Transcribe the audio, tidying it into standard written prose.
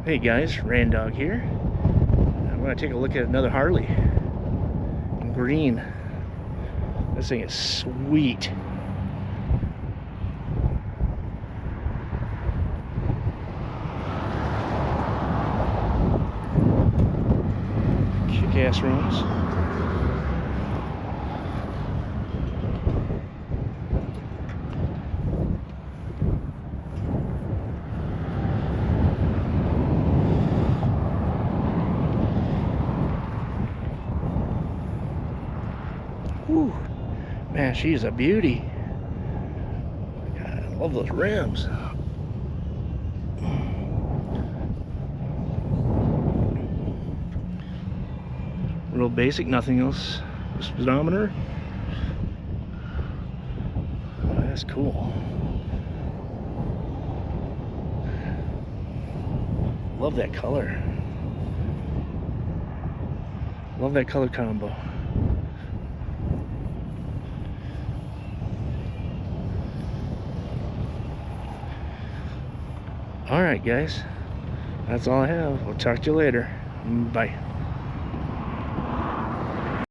Hey guys, Randog here. I'm going to take a look at another Harley in green. This thing is sweet. Kick-ass rims. Whew. Man, she's a beauty. God, I love those rims. Real basic, nothing else. Speedometer. Oh, that's cool. Love that color. Love that color combo. Alright guys, that's all I have. I'll talk to you later. Bye.